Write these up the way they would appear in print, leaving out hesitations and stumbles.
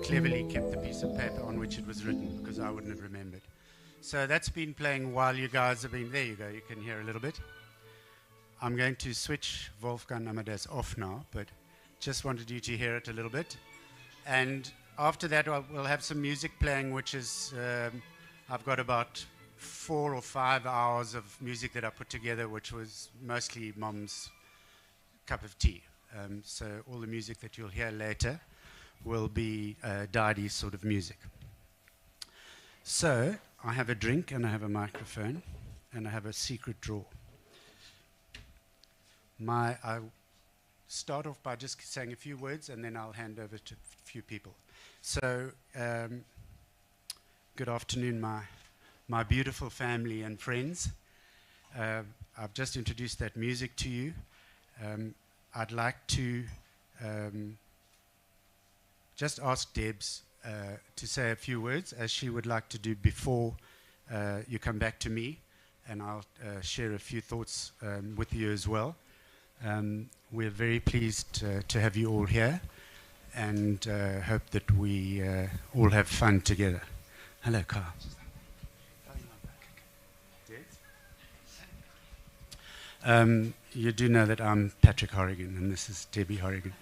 Cleverly kept the piece of paper on which it was written because I wouldn't have remembered. So that's been playing while you guys have been there. You go, you can hear a little bit. I'm going to switch Wolfgang Amadeus off now, but just wanted you to hear it a little bit. And after that, we'll have some music playing, which is, I've got about 4 or 5 hours of music that I put together, which was mostly Mom's cup of tea. So all the music that you'll hear later will be Dadi's sort of music. So I have a drink and I have a microphone and I have a secret drawer. I'll start off by just saying a few words and then I'll hand over to a few people. So good afternoon, my beautiful family and friends. I've just introduced that music to you. I'd like to just ask Debs to say a few words, as she would like to do before you come back to me, and I'll share a few thoughts with you as well. We're very pleased to have you all here, and hope that we all have fun together. Hello, Carl. You do know that I'm Patrick Harrigan, and this is Debbie Harrigan.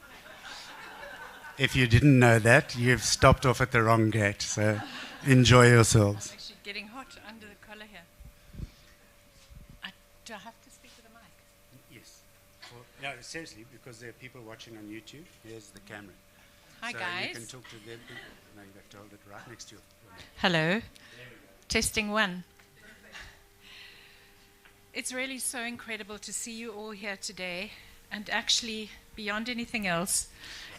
If you didn't know that, you've stopped off at the wrong gate. So enjoy yourselves. I'm actually getting hot under the collar here. Do I have to speak to the mic? Yes. Well, no, seriously, because there are people watching on YouTube. Here's the camera. Hi, so guys. You can talk to them. No, you have to hold it right next to you. Hello. Testing one. It's really so incredible to see you all here today. And actually, beyond anything else,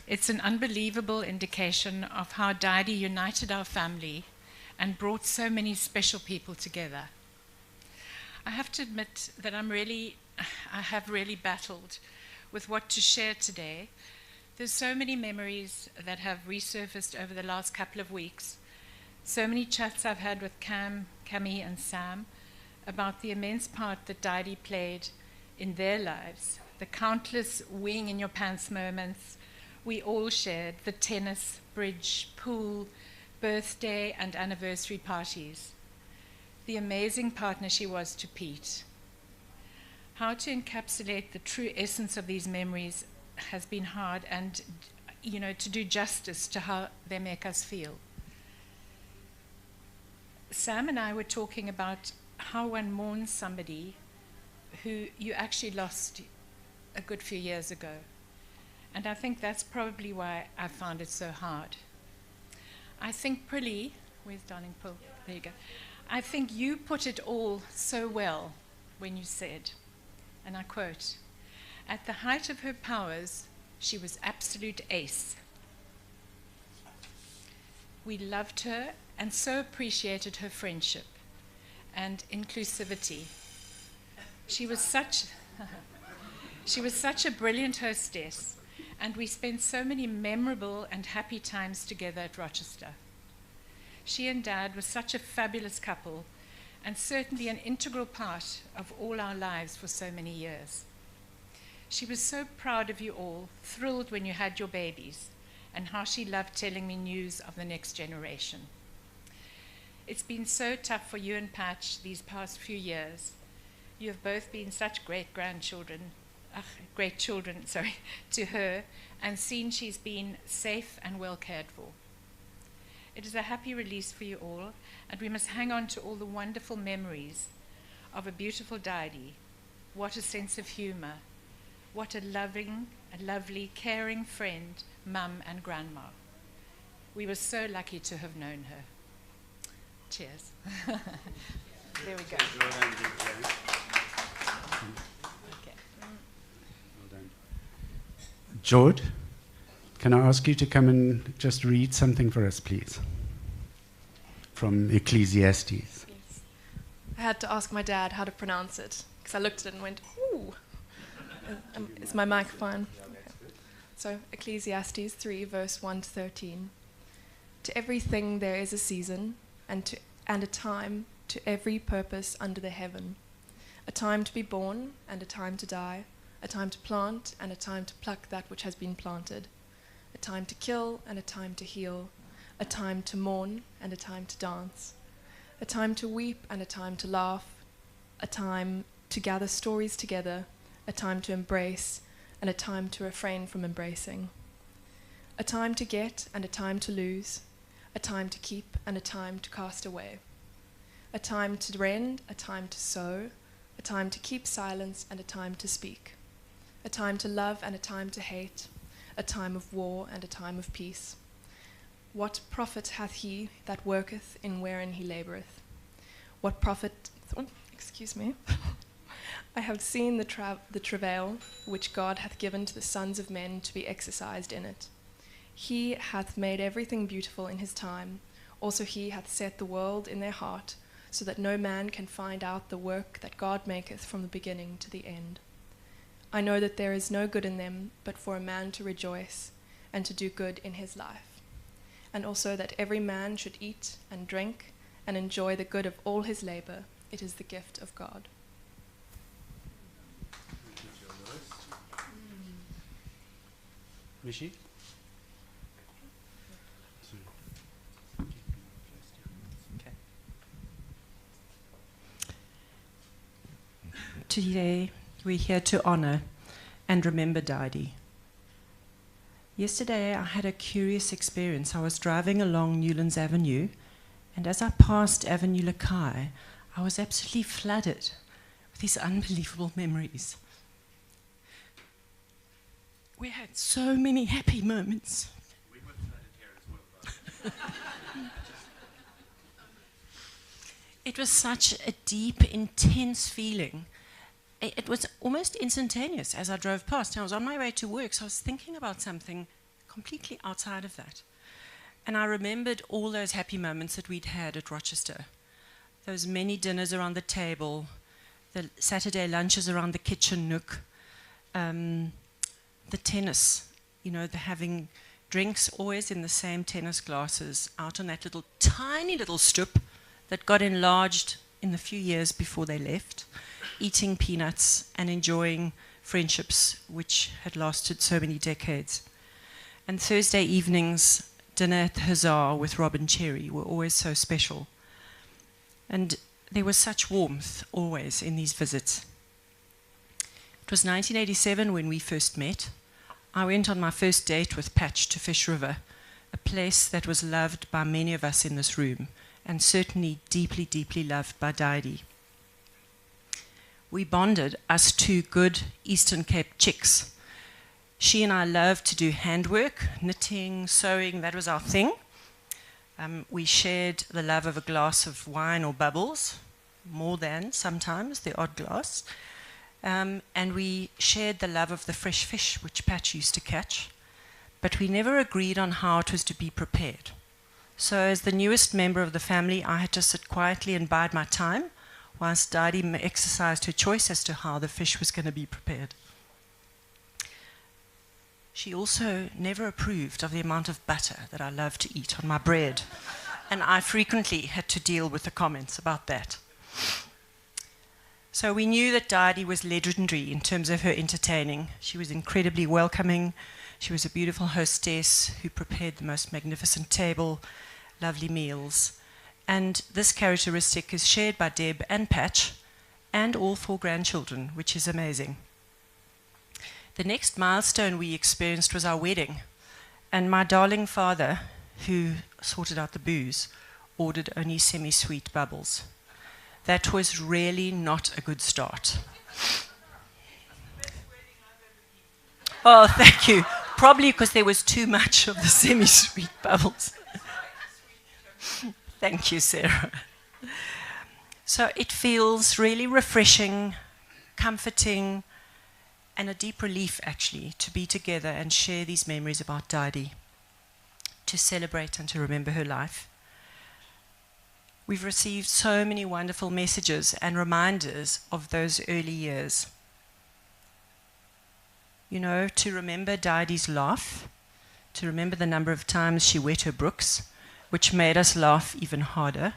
it's an unbelievable indication of how Daidi united our family and brought so many special people together. I have to admit that I have really battled with what to share today. There's so many memories that have resurfaced over the last couple of weeks. So many chats I've had with Cami and Sam about the immense part that Daidi played in their lives, the countless weeing in your pants moments we all shared, the tennis, bridge, pool, birthday and anniversary parties, the amazing partner she was to Pete. How to encapsulate the true essence of these memories has been hard, and to do justice to how they make us feel. Sam and I were talking about how one mourns somebody who you actually lost a good few years ago. And I think that's probably why I found it so hard. I think Prilly, where's Darling Pull? There you go. I think you put it all so well when you said, and I quote, "At the height of her powers, she was absolute ace. We loved her and so appreciated her friendship and inclusivity. She was such a brilliant hostess, and we spent so many memorable and happy times together at Rochester. She and Dad were such a fabulous couple, and certainly an integral part of all our lives for so many years. She was so proud of you all, thrilled when you had your babies, and how she loved telling me news of the next generation. It's been so tough for you and Patch these past few years. You have both been such great children to her, and seen she's been safe and well cared for. It is a happy release for you all, and we must hang on to all the wonderful memories of a beautiful Daidi. What a sense of humor. What a lovely, caring friend, mum and grandma. We were so lucky to have known her." Cheers. There we go. Okay. Well done. George, can I ask you to come and just read something for us, please? From Ecclesiastes. Yes. I had to ask my dad how to pronounce it, because I looked at it and went, ooh. Is my mic fine? Okay. So, Ecclesiastes 3, verse 1 to 13. "To everything there is a season, and a time to every purpose under the heaven. A time to be born, and a time to die. A time to plant, and a time to pluck that which has been planted. A time to kill, and a time to heal. A time to mourn, and a time to dance. A time to weep, and a time to laugh. A time to gather stories together. A time to embrace, and a time to refrain from embracing. A time to get, and a time to lose. A time to keep, and a time to cast away. A time to rend, a time to sow. A time to keep silence, and a time to speak. A time to love, and a time to hate. A time of war, and a time of peace. What profit hath he that worketh in wherein he laboureth? What profit... excuse me. I have seen the travail which God hath given to the sons of men to be exercised in it. He hath made everything beautiful in his time. Also he hath set the world in their heart, so that no man can find out the work that God maketh from the beginning to the end. I know that there is no good in them, but for a man to rejoice, and to do good in his life. And also that every man should eat and drink, and enjoy the good of all his labour. It is the gift of God." Michi? Today we're here to honor and remember Daidi. Yesterday I had a curious experience. I was driving along Newlands Avenue, and as I passed Avenue Lakai, I was absolutely flooded with these unbelievable memories. We had so many happy moments. We were flooded here as well. It was such a deep, intense feeling. It was almost instantaneous as I drove past. I was on my way to work, so I was thinking about something completely outside of that. And I remembered all those happy moments that we'd had at Rochester. Those many dinners around the table, the Saturday lunches around the kitchen nook, the tennis, the having drinks always in the same tennis glasses out on that little tiny little stoep that got enlarged in the few years before they left, eating peanuts and enjoying friendships which had lasted so many decades. And Thursday evenings, dinner at the Hussar with Rob and Cherry were always so special. And there was such warmth always in these visits. It was 1987 when we first met. I went on my first date with Patch to Fish River, a place that was loved by many of us in this room, and certainly deeply, deeply loved by Dianna. We bonded, us two good Eastern Cape chicks. She and I loved to do handwork, knitting, sewing, that was our thing. We shared the love of a glass of wine or bubbles, more than sometimes the odd glass. And we shared the love of the fresh fish which Patch used to catch, but we never agreed on how it was to be prepared. So as the newest member of the family, I had to sit quietly and bide my time, whilst Dianna exercised her choice as to how the fish was going to be prepared. She also never approved of the amount of butter that I loved to eat on my bread, and I frequently had to deal with the comments about that. So we knew that Dianna was legendary in terms of her entertaining. She was incredibly welcoming. She was a beautiful hostess who prepared the most magnificent table, lovely meals. And this characteristic is shared by Deb and Patch and all 4 grandchildren, which is amazing. The next milestone we experienced was our wedding. And my darling father, who sorted out the booze, ordered only semi-sweet bubbles. That was really not a good start. Oh, thank you. Probably because there was too much of the semi-sweet bubbles. Thank you, Sarah. So it feels really refreshing, comforting, and a deep relief, actually, to be together and share these memories about Dianna, to celebrate and to remember her life. We've received so many wonderful messages and reminders of those early years. To remember Dianna's laugh, to remember the number of times she wet her brooks, which made us laugh even harder,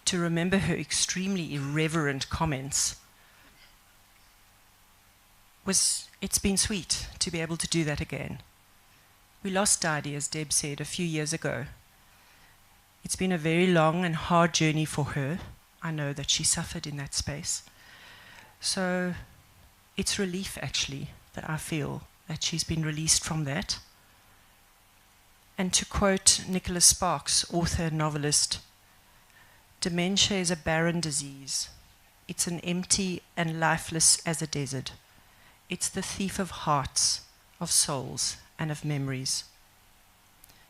to remember her extremely irreverent comments. It's been sweet to be able to do that again. We lost Dianna, as Deb said, a few years ago. It's been a very long and hard journey for her. I know that she suffered in that space. So it's relief, actually, that I feel that she's been released from that. And to quote Nicholas Sparks, author and novelist, "Dementia is a barren disease. It's an empty and lifeless as a desert. It's the thief of hearts, of souls, and of memories."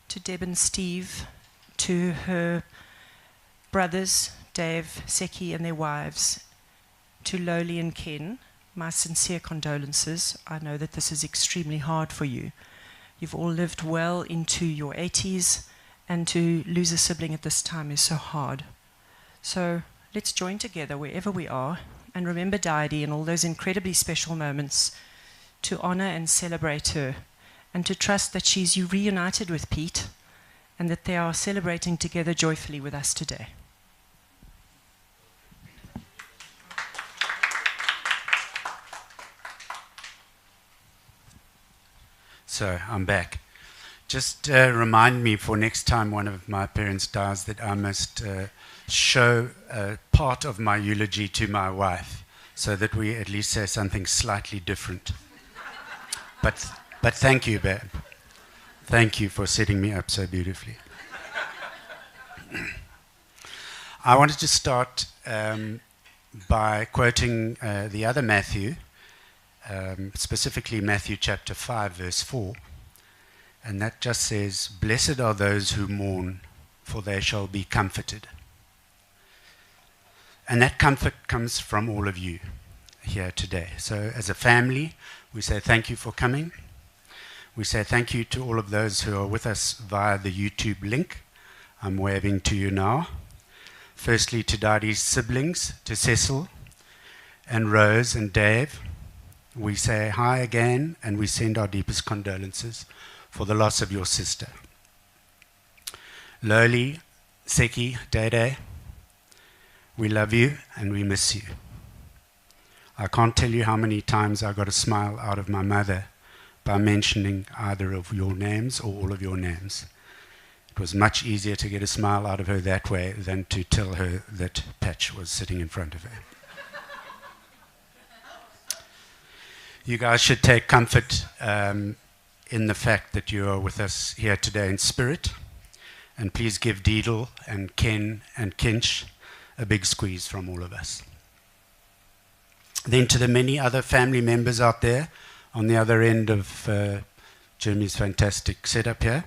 To Deb and Steve, to her brothers, Dave, Seki, and their wives, to Loli and Ken, my sincere condolences. I know that this is extremely hard for you. You've all lived well into your 80s, and to lose a sibling at this time is so hard. So let's join together wherever we are and remember Dianna and all those incredibly special moments, to honor and celebrate her, and to trust that she's reunited with Pete and that they are celebrating together joyfully with us today. So I'm back. Just remind me for next time one of my parents dies that I must show part of my eulogy to my wife so that we at least say something slightly different. But thank you, babe. Thank you for setting me up so beautifully. I wanted to start by quoting the other Matthew, specifically Matthew chapter 5, verse 4. And that just says, "Blessed are those who mourn, for they shall be comforted." And that comfort comes from all of you here today. So as a family, we say thank you for coming. We say thank you to all of those who are with us via the YouTube link. I'm waving to you now. Firstly, to Dadi's siblings, to Cecil and Rose and Dave. We say hi again, and we send our deepest condolences for the loss of your sister. Loli, Seki, Dede, we love you and we miss you. I can't tell you how many times I got a smile out of my mother by mentioning either of your names or all of your names. It was much easier to get a smile out of her that way than to tell her that Patch was sitting in front of her. You guys should take comfort in the fact that you are with us here today in spirit. And please give Deedle and Ken and Kinch a big squeeze from all of us. Then to the many other family members out there on the other end of Jeremy's fantastic setup here,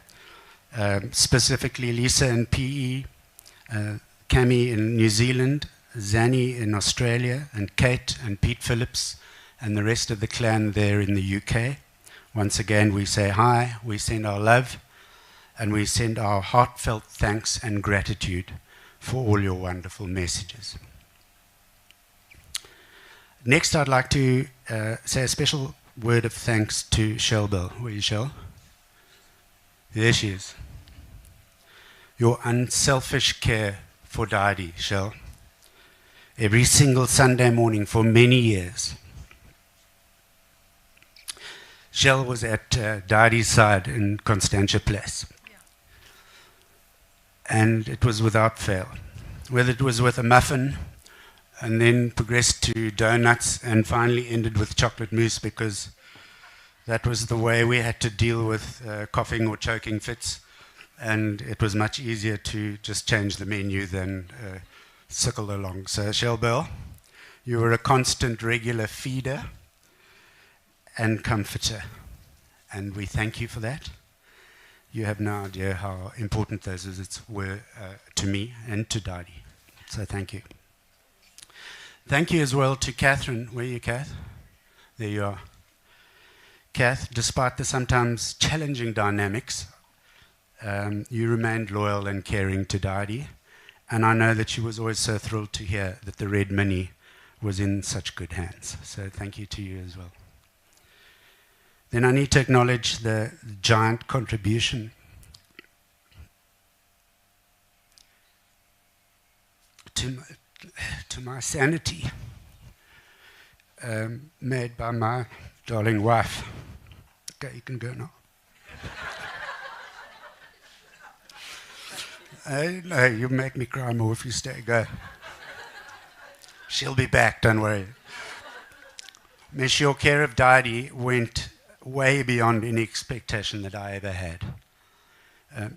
specifically Lisa in PE, Cami in New Zealand, Zanny in Australia, and Kate and Pete Phillips, and the rest of the clan there in the UK. Once again, we say hi, we send our love, and we send our heartfelt thanks and gratitude for all your wonderful messages. Next, I'd like to say a special word of thanks to Shell Bell. Where is Shell? There she is. Your unselfish care for Dadi, Shell. Every single Sunday morning for many years. Shell was at Dadi's side in Constantia Place. Yeah. And it was without fail. Whether it was with a muffin, and then progressed to donuts, and finally ended with chocolate mousse, because that was the way we had to deal with coughing or choking fits. And it was much easier to just change the menu than sickle along. So Shell Bell, you were a constant regular feeder and comforter, and we thank you for that. You have no idea how important those visits were to me and to Dadi. So thank you. Thank you as well to Catherine. Where are you, Kath? There you are. Kath, despite the sometimes challenging dynamics, you remained loyal and caring to Dadi, and I know that she was always so thrilled to hear that the Red Mini was in such good hands. So thank you to you as well. Then I need to acknowledge the giant contribution to my sanity made by my darling wife. Okay, you can go now. No, you make me cry more if you stay. Go. She'll be back, don't worry. Miss, your care of Dadi went way beyond any expectation that I ever had.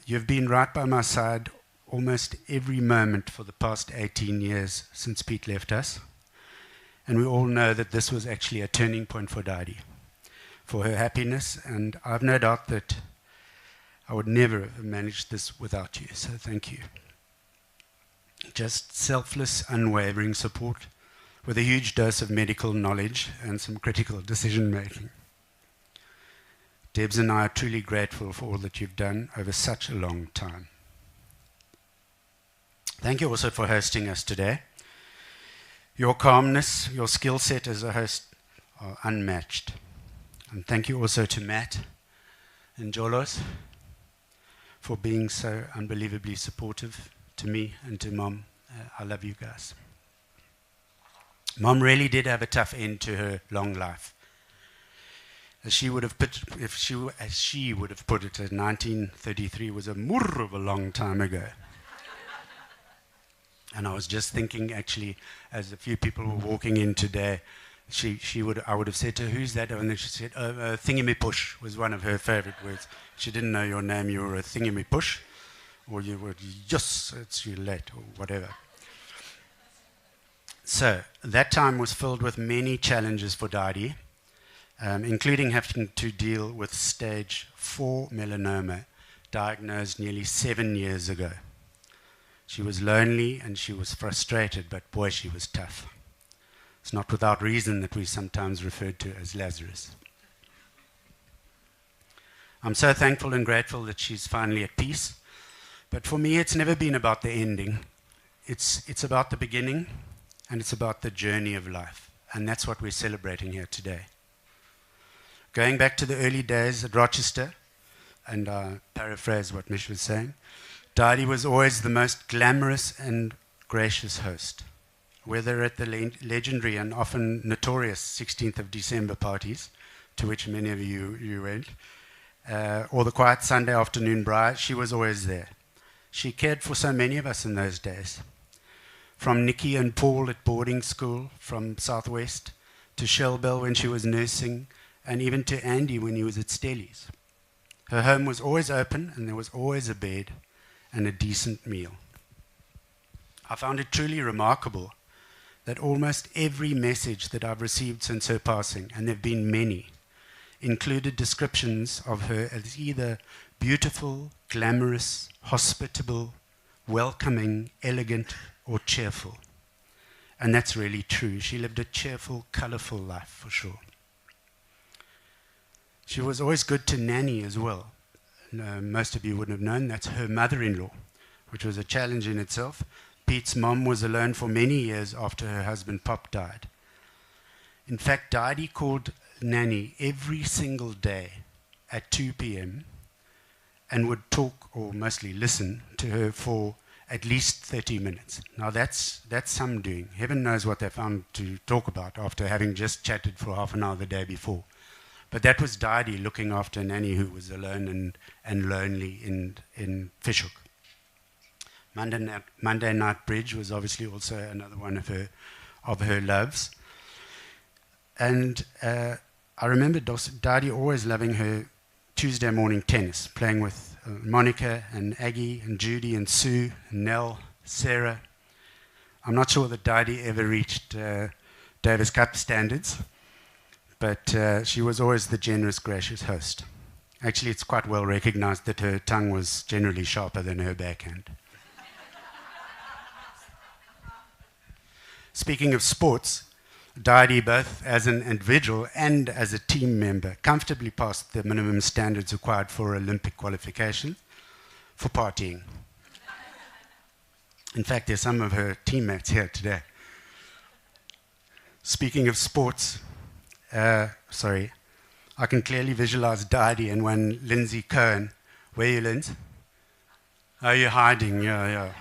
You've been right by my side almost every moment for the past 18 years since Pete left us. And we all know that this was actually a turning point for Dadi, for her happiness, and I've no doubt that I would never have managed this without you, so thank you. Just selfless, unwavering support with a huge dose of medical knowledge and some critical decision making. Debs and I are truly grateful for all that you've done over such a long time. Thank you also for hosting us today. Your calmness, your skill set as a host are unmatched. And thank you also to Matt and Jolos for being so unbelievably supportive to me and to Mom. I love you guys. Mom really did have a tough end to her long life. As she would have put, as she would have put it, 1933 was a murr of a long time ago. And I was just thinking, actually, as a few people were walking in today, I would have said to her, "Who's that?" And then she said, "Thingamy-push" was one of her favorite words. She didn't know your name, you were a thingamy-push, or you were just, it's too late, or whatever. So that time was filled with many challenges for Daddy, including having to deal with stage 4 melanoma, diagnosed nearly 7 years ago. She was lonely and she was frustrated, but boy, she was tough. It's not without reason that we sometimes referred to her as Lazarus. I'm so thankful and grateful that she's finally at peace, but for me it's never been about the ending. It's about the beginning, and it's about the journey of life, and that's what we're celebrating here today. Going back to the early days at Rochester, and I paraphrase what Mish was saying, Daddy was always the most glamorous and gracious host. Whether at the legendary and often notorious 16th of December parties, to which many of you went, or the quiet Sunday afternoon braai, she was always there. She cared for so many of us in those days. From Nikki and Paul at boarding school from Southwest, to Shelbell when she was nursing, and even to Andy when he was at Stelli's. Her home was always open, and there was always a bed and a decent meal. I found it truly remarkable that almost every message that I've received since her passing, and there have been many, included descriptions of her as either beautiful, glamorous, hospitable, welcoming, elegant, or cheerful. And that's really true. She lived a cheerful, colourful life, for sure. She was always good to Nanny as well. Most of you wouldn't have known, that's her mother-in-law, which was a challenge in itself. Pete's mom was alone for many years after her husband Pop died. In fact, Daddy called Nanny every single day at 2 p.m. and would talk, or mostly listen, to her for at least 30 minutes. Now that's some doing. Heaven knows what they found to talk about after having just chatted for half an hour the day before. But that was Daddy looking after Nanny, who was alone and lonely in Fishhook. Monday Night Bridge was obviously also another one of her loves. And I remember Daddy always loving her Tuesday morning tennis, playing with Monica and Aggie and Judy and Sue and Nell, Sarah. I'm not sure that Daddy ever reached Davis Cup standards, but she was always the generous, gracious host. Actually, it's quite well recognized that her tongue was generally sharper than her backhand. Speaking of sports, Daddy, both as an individual and as a team member, comfortably passed the minimum standards required for Olympic qualification for partying. In fact, there's some of her teammates here today. Speaking of sports, I can clearly visualize Daddy and one Lindsay Cohen. Where are you, Lindsay? Are you hiding? Yeah.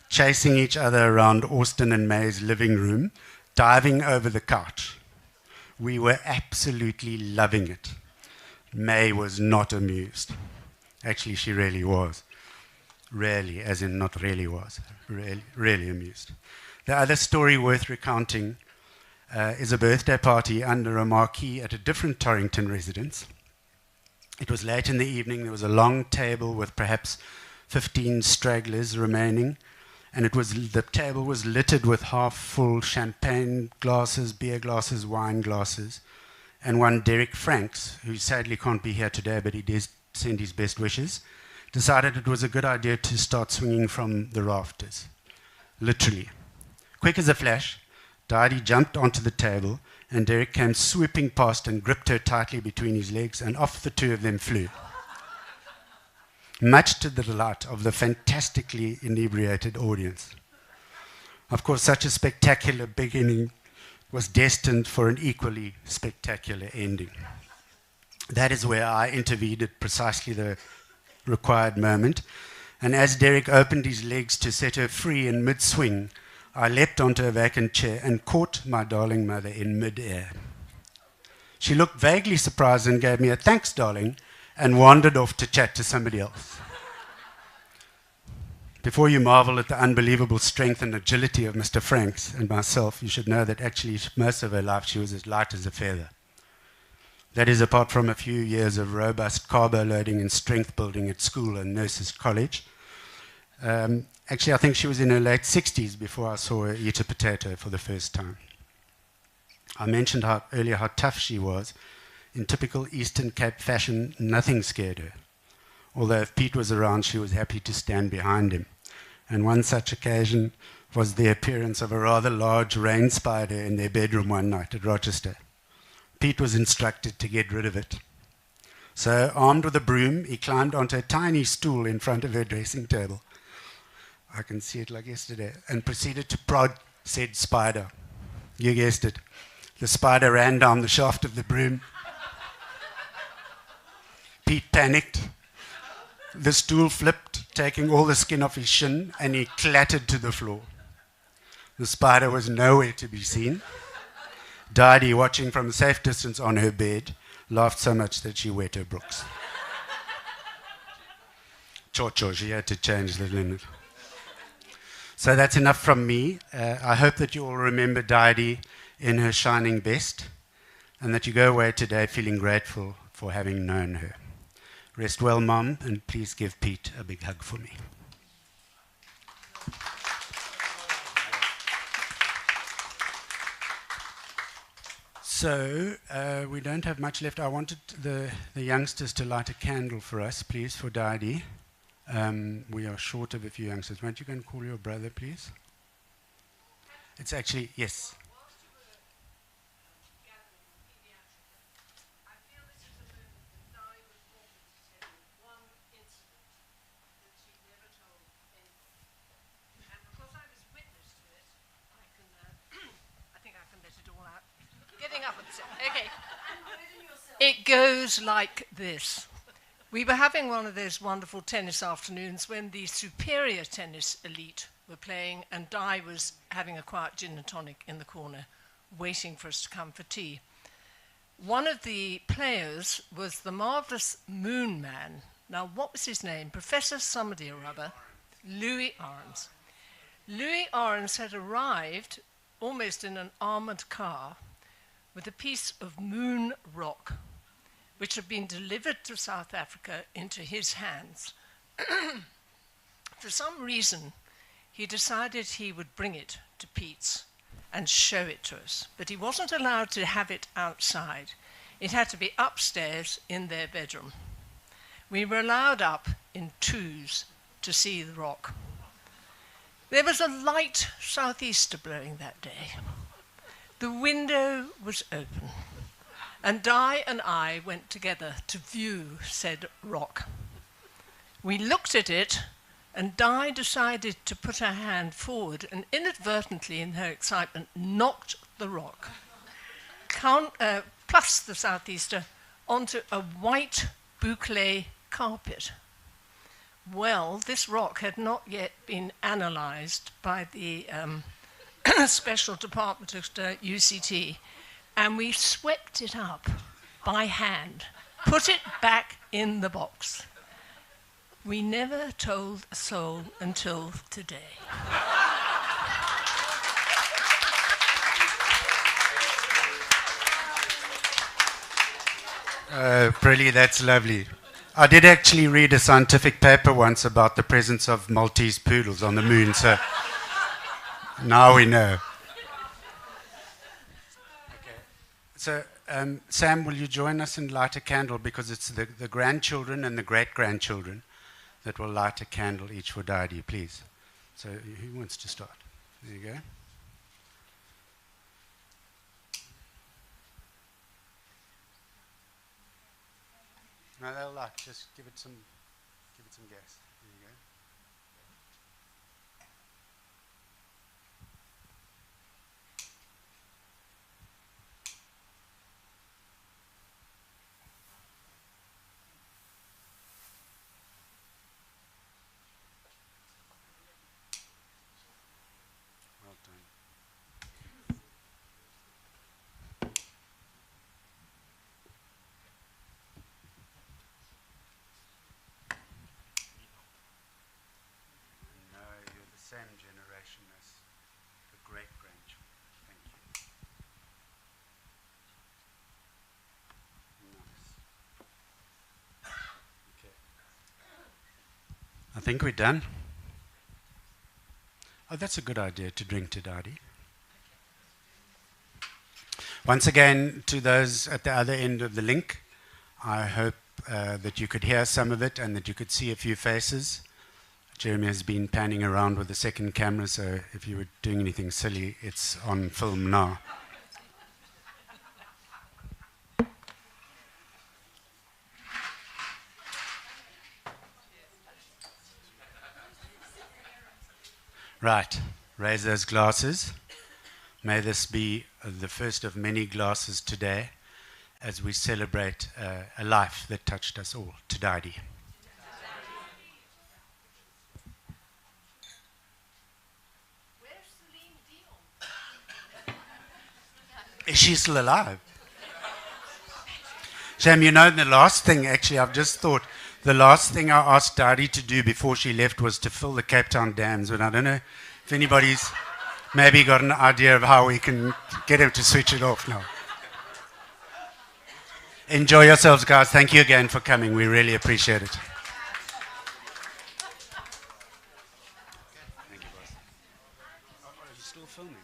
Chasing each other around Austin and May's living room, diving over the couch. We were absolutely loving it. May was not amused. Actually, she really was. Really, as in not really was. Really amused. The other story worth recounting is a birthday party under a marquee at a different Torrington residence. It was late in the evening. There was a long table with perhaps 15 stragglers remaining, and the table was littered with half-full champagne glasses, beer glasses, wine glasses, and one Derek Franks, who sadly can't be here today, but he did send his best wishes, decided it was a good idea to start swinging from the rafters, literally. Quick as a flash, Daddy jumped onto the table, and Derek came swooping past and gripped her tightly between his legs, and off the two of them flew. Much to the delight of the fantastically inebriated audience. Of course, such a spectacular beginning was destined for an equally spectacular ending. That is where I intervened at precisely the required moment, and as Derek opened his legs to set her free in mid-swing, I leapt onto a vacant chair and caught my darling mother in mid-air. She looked vaguely surprised and gave me a "thanks, darling," and wandered off to chat to somebody else. Before you marvel at the unbelievable strength and agility of Mr. Franks and myself, you should know that actually most of her life she was as light as a feather. That is, apart from a few years of robust carbo loading and strength building at school and nurses' college. Actually, I think she was in her late 60s before I saw her eat a potato for the first time. I mentioned earlier how tough she was. In typical Eastern Cape fashion, nothing scared her. Although if Pete was around, she was happy to stand behind him. And one such occasion was the appearance of a rather large rain spider in their bedroom one night at Rochester. Pete was instructed to get rid of it. So, armed with a broom, he climbed onto a tiny stool in front of her dressing table. I can see it like yesterday. And proceeded to prod said spider. You guessed it. The spider ran down the shaft of the broom. Pete panicked. The stool flipped, taking all the skin off his shin, and he clattered to the floor. The spider was nowhere to be seen. Didi, watching from a safe distance on her bed, laughed so much that she wet her brooks. Cho, she had to change the limit. So that's enough from me. I hope that you all remember Didi in her shining best, and that you go away today feeling grateful for having known her. Rest well, Mum, and please give Pete a big hug for me. So, we don't have much left. I wanted the youngsters to light a candle for us, please, for Didi. We are short of a few youngsters. Won't you go and call your brother, please? It's actually, yes. Okay. It goes like this. We were having one of those wonderful tennis afternoons when the superior tennis elite were playing and Di was having a quiet gin and tonic in the corner, waiting for us to come for tea. One of the players was the marvellous Moon Man. Now, what was his name? Professor somebody or other. Louis Arons. Louis Arons had arrived almost in an armoured car with a piece of moon rock, which had been delivered to South Africa into his hands. For some reason, he decided he would bring it to Pete's and show it to us, but he wasn't allowed to have it outside. It had to be upstairs in their bedroom. We were allowed up in twos to see the rock. There was a light southeaster blowing that day. The window was open, and Di and I went together to view said rock. We looked at it, and Di decided to put her hand forward and inadvertently, in her excitement, knocked the rock, plus the southeaster, onto a white boucle carpet. Well, this rock had not yet been analysed by the special department of UCT, and we swept it up by hand, put it back in the box. We never told a soul until today. Prilly, that's lovely. I did actually read a scientific paper once about the presence of Maltese poodles on the moon, so now we know. Okay. So, Sam, will you join us and light a candle? Because it's the grandchildren and the great-grandchildren that will light a candle each for Didi, please. So, who wants to start? There you go. No, they'll light. Just give it some gas. There you go. Well done. think we're done. Oh, that's a good idea to drink to Daddy. Once again, to those at the other end of the link, I hope that you could hear some of it and that you could see a few faces. Jeremy has been panning around with the second camera, so if you were doing anything silly, it's on film now. Right, raise those glasses. May this be the first of many glasses today as we celebrate a life that touched us all. To Daddy. Is she still alive? Sham, you know, the last thing, actually, I've just thought, the last thing I asked Daddy to do before she left was to fill the Cape Town dams, but I don't know if anybody's maybe got an idea of how we can get him to switch it off now. Enjoy yourselves, guys. Thank you again for coming. We really appreciate it. Thank you, boss. Are you still filming?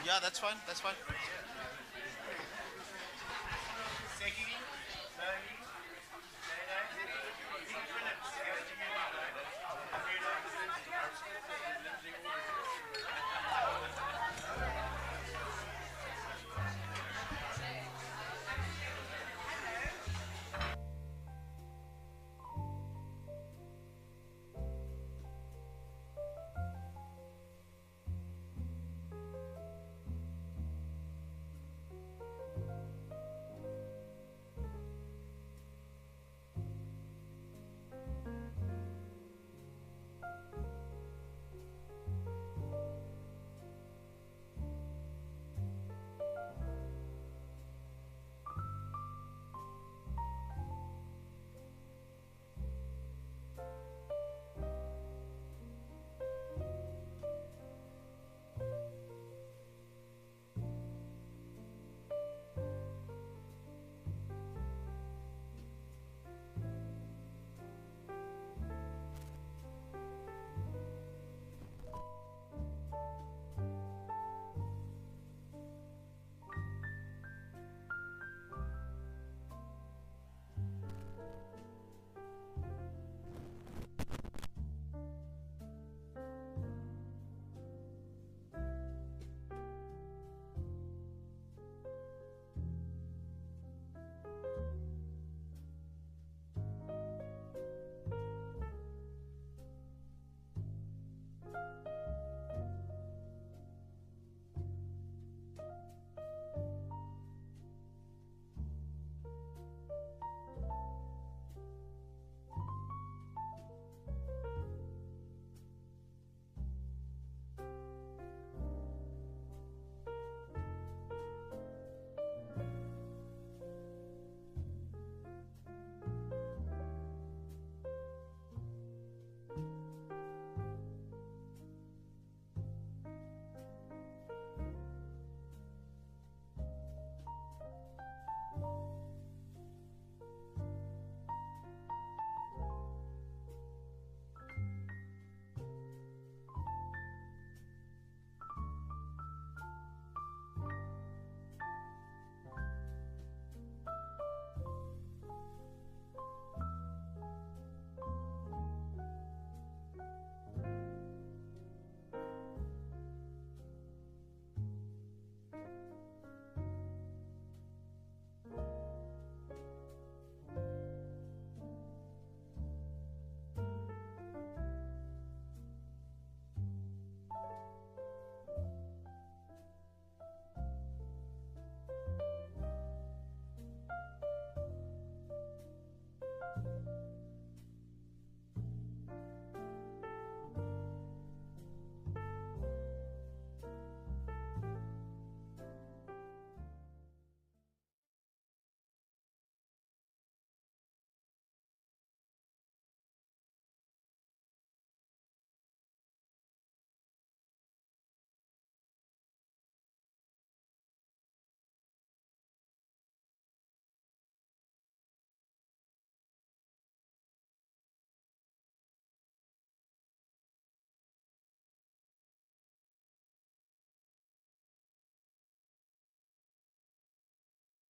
Yeah, that's fine. That's fine.